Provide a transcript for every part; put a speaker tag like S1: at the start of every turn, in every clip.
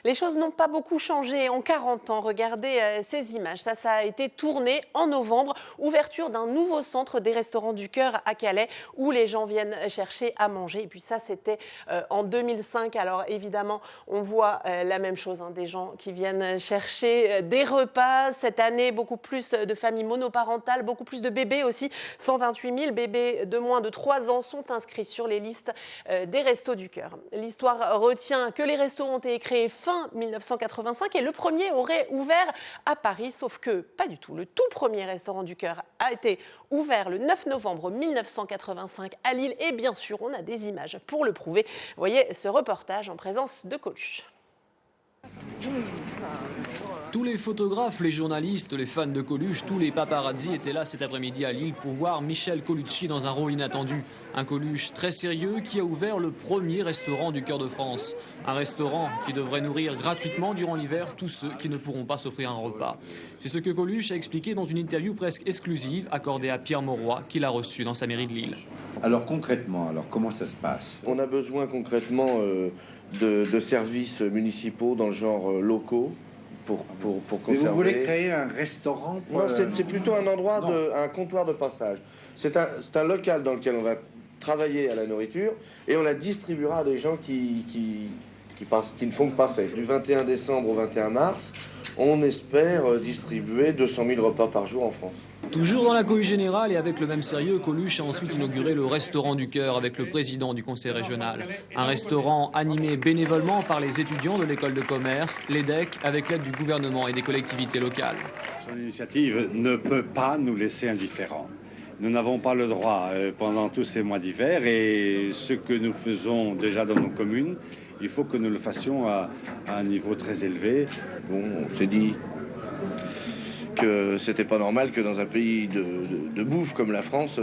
S1: Les choses n'ont pas beaucoup changé en 40 ans. Regardez ces images. Ça a été tourné en novembre. Ouverture d'un nouveau centre des Restaurants du Cœur à Calais où les gens viennent chercher à manger. Et puis ça, c'était en 2005. Alors évidemment, on voit la même chose, hein, des gens qui viennent chercher des repas. Cette année, beaucoup plus de familles monoparentales, beaucoup plus de bébés aussi. 128 000 bébés de moins de 3 ans sont inscrits sur les listes des Restos du Cœur. L'histoire retient que les restos ont été créés fin 1985 et le premier aurait ouvert à Paris, sauf que pas du tout. Le tout premier Restaurant du Cœur a été ouvert le 9 novembre 1985 à Lille et bien sûr, on a des images pour le prouver. Vous voyez ce reportage en présence de Coluche.
S2: Tous les photographes, les journalistes, les fans de Coluche, tous les paparazzi étaient là cet après-midi à Lille pour voir Michel Colucci dans un rôle inattendu. Un Coluche très sérieux qui a ouvert le premier restaurant du cœur de France. Un restaurant qui devrait nourrir gratuitement durant l'hiver tous ceux qui ne pourront pas s'offrir un repas. C'est ce que Coluche a expliqué dans une interview presque exclusive accordée à Pierre Mauroy qu'il a reçu dans sa mairie de Lille.
S3: Alors concrètement, comment ça se passe?
S4: On a besoin concrètement de services municipaux dans le genre locaux. Pour conserver.
S3: Mais vous voulez créer un restaurant
S4: Non, c'est plutôt un endroit, un comptoir de passage. C'est un local dans lequel on va travailler à la nourriture et on la distribuera à des gens qui ne font que passer. Du 21 décembre au 21 mars, on espère distribuer 200 000 repas par jour en France.
S2: Toujours dans la cohue générale et avec le même sérieux, Coluche a ensuite inauguré le Restaurant du Cœur avec le président du conseil régional. Un restaurant animé bénévolement par les étudiants de l'école de commerce, l'EDEC, avec l'aide du gouvernement et des collectivités locales.
S5: Son initiative ne peut pas nous laisser indifférents. Nous n'avons pas le droit pendant tous ces mois d'hiver et ce que nous faisons déjà dans nos communes, il faut que nous le fassions à un niveau très élevé.
S4: Bon, on s'est dit que c'était pas normal que dans un pays de bouffe comme la France,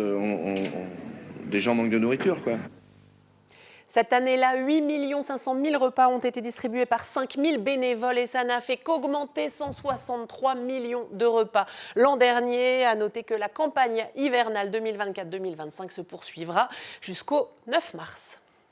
S4: des gens manquent de nourriture, quoi.
S1: Cette année-là, 8 500 000 repas ont été distribués par 5 000 bénévoles et ça n'a fait qu'augmenter 163 millions de repas. L'an dernier, à noter que la campagne hivernale 2024-2025 se poursuivra jusqu'au 9 mars.